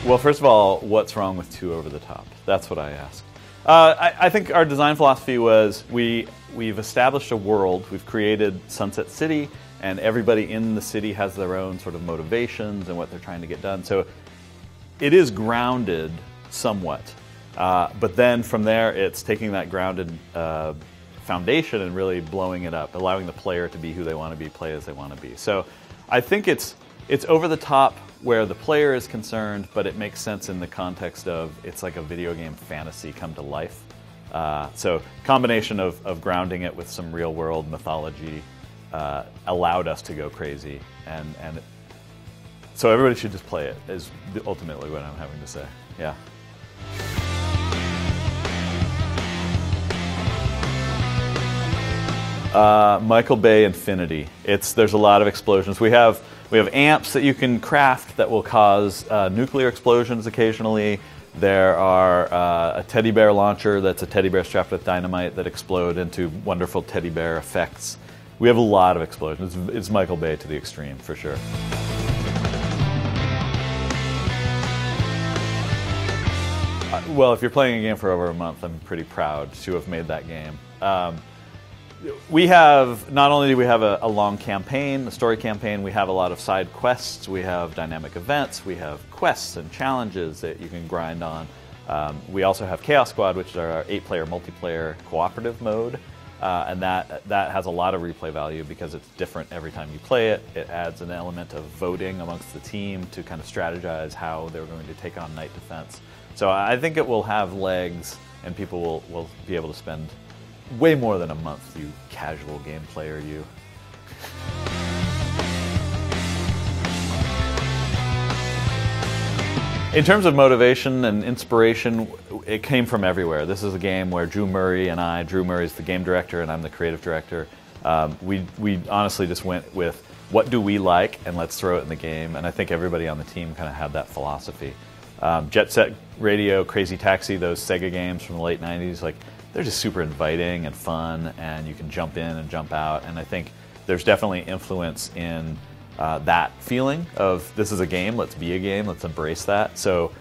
Well, first of all, what's wrong with too over the top? That's what I asked. I think our design philosophy was we've established a world, we've created Sunset City, and everybody in the city has their own sort of motivations and what they're trying to get done. So it is grounded somewhat, but then from there it's taking that grounded foundation and really blowing it up, allowing the player to be who they want to be, play as they want to be. So I think it's over the top where the player is concerned, but it makes sense in the context of it's like a video game fantasy come to life. So combination of grounding it with some real world mythology allowed us to go crazy, and so everybody should just play it is ultimately what I'm having to say. Yeah. Michael Bay Infinity. There's a lot of explosions. We have amps that you can craft that will cause nuclear explosions occasionally. There are a teddy bear launcher that's a teddy bear strapped with dynamite that explode into wonderful teddy bear effects. We have a lot of explosions. It's Michael Bay to the extreme, for sure. Well, if you're playing a game for over a month, I'm pretty proud to have made that game. We have, not only do we have a long campaign, a story campaign, we have a lot of side quests, we have dynamic events, we have quests and challenges that you can grind on. We also have Chaos Squad, which is our 8-player multiplayer cooperative mode, and that has a lot of replay value because it's different every time you play it. It adds an element of voting amongst the team to kind of strategize how they're going to take on Night Defense. So I think it will have legs, and people will be able to spend way more than a month, you casual game player, you. In terms of motivation and inspiration, it came from everywhere. This is a game where Drew Murray is the game director and I'm the creative director. We honestly just went with what do we like and let's throw it in the game, and I think everybody on the team kind of had that philosophy. Jet Set Radio, Crazy Taxi, those Sega games from the late 90s, like, they're just super inviting and fun, and you can jump in and jump out. And I think there's definitely influence in that feeling of this is a game, let's be a game, let's embrace that. So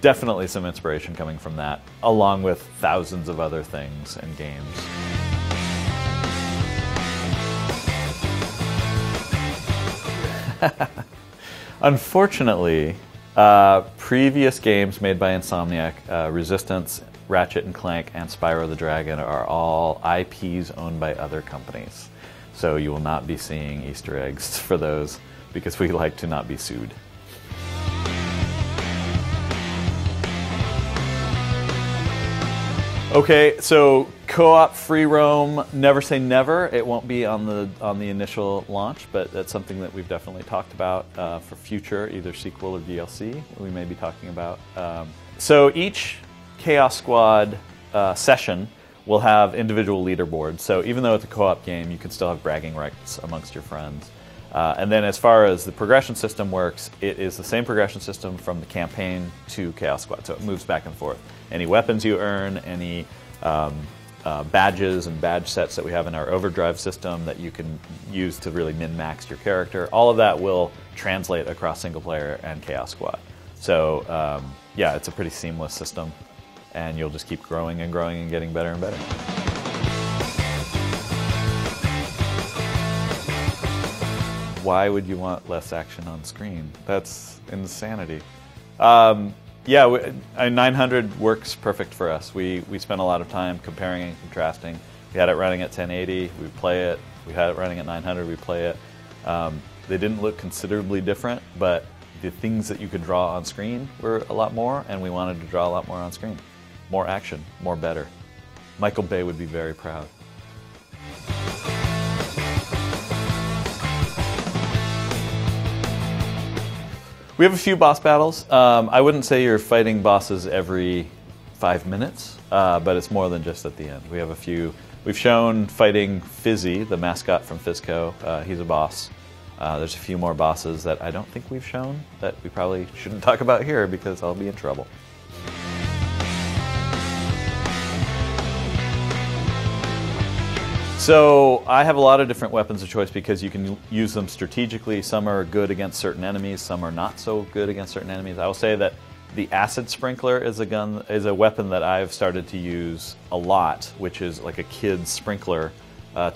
definitely some inspiration coming from that, along with thousands of other things and games. Unfortunately, previous games made by Insomniac, Resistance, Ratchet and Clank, and Spyro the Dragon are all IPs owned by other companies. So you will not be seeing Easter eggs for those because we like to not be sued. Okay, so co-op free roam, never say never. It won't be on the initial launch, but that's something that we've definitely talked about for future, either sequel or DLC, we may be talking about. So each Chaos Squad session will have individual leaderboards. So even though it's a co-op game, you can still have bragging rights amongst your friends. And then as far as the progression system works, it is the same progression system from the campaign to Chaos Squad. So it moves back and forth. Any weapons you earn, any badges and badge sets that we have in our Overdrive system that you can use to really min-max your character, all of that will translate across single player and Chaos Squad. So yeah, it's a pretty seamless system, and you'll just keep growing and growing and getting better and better. Why would you want less action on screen? That's insanity. Yeah, 900 works perfect for us. We spent a lot of time comparing and contrasting. We had it running at 1080, we play it. We had it running at 900, we play it. They didn't look considerably different, but the things that you could draw on screen were a lot more, and we wanted to draw a lot more on screen. More action, more better. Michael Bay would be very proud. We have a few boss battles. I wouldn't say you're fighting bosses every 5 minutes, but it's more than just at the end. We have a few. We've shown fighting Fizzy, the mascot from Fizco. He's a boss. There's a few more bosses that I don't think we've shown that we probably shouldn't talk about here because I'll be in trouble. So I have a lot of different weapons of choice because you can use them strategically. Some are good against certain enemies, some are not so good against certain enemies. I will say that The acid sprinkler is a weapon that I've started to use a lot, which is like a kid's sprinkler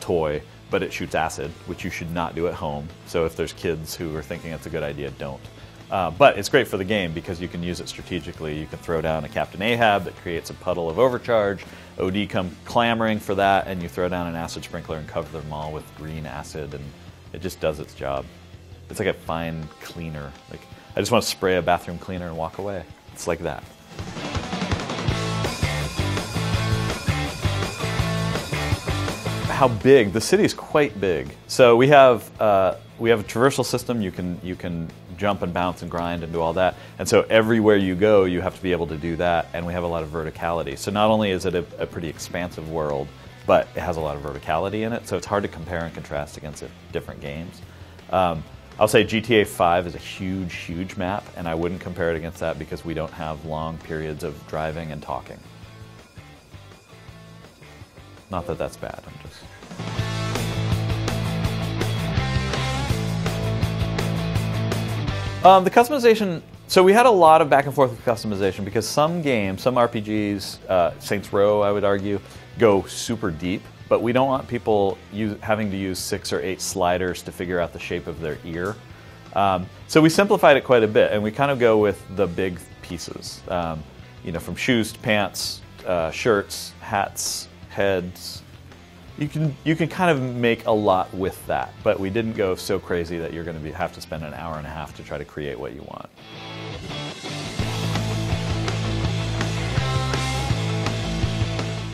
toy, but it shoots acid, which you should not do at home. So if there's kids who are thinking it's a good idea, don't. But it's great for the game because you can use it strategically. You can throw down a Captain Ahab that creates a puddle of overcharge. OD come clamoring for that, and you throw down an acid sprinkler and cover them all with green acid, and it just does its job. It's like a fine cleaner. Like, I just want to spray a bathroom cleaner and walk away. It's like that. How big? The city is quite big. So we have a traversal system. You can jump and bounce and grind and do all that. And so everywhere you go, you have to be able to do that. And we have a lot of verticality. So not only is it a pretty expansive world, but it has a lot of verticality in it. So it's hard to compare and contrast against different games. I'll say GTA 5 is a huge, huge map, and I wouldn't compare it against that because we don't have long periods of driving and talking. Not that that's bad, I'm just... The customization, so we had a lot of back and forth with customization because some games, some RPGs, Saints Row I would argue, go super deep, but we don't want people having to use 6 or 8 sliders to figure out the shape of their ear. So we simplified it quite a bit, and we kind of go with the big pieces, you know, from shoes to pants, shirts, hats, heads. You can kind of make a lot with that, but we didn't go so crazy that you're going to have to spend an hour and a half to try to create what you want.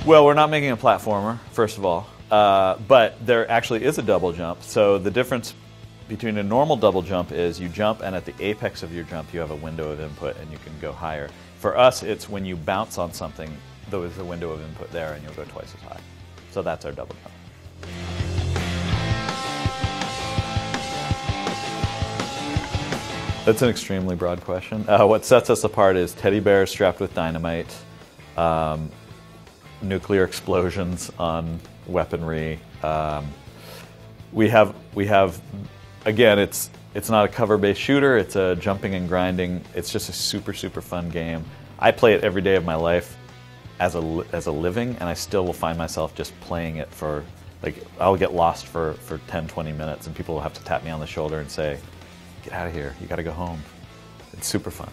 Well, we're not making a platformer, first of all, but there actually is a double jump. So the difference between a normal double jump is you jump, and at the apex of your jump, you have a window of input, and you can go higher. For us, it's when you bounce on something, there is a window of input there, and you'll go twice as high. So that's our double jump. That's an extremely broad question. What sets us apart is teddy bears strapped with dynamite, nuclear explosions on weaponry. We have again, it's not a cover-based shooter. It's a jumping and grinding. It's just a super, super fun game. I play it every day of my life as a living, and I still will find myself just playing it for, like, I'll get lost for 10, 20 minutes, and people will have to tap me on the shoulder and say, "Get out of here, you gotta go home." It's super fun.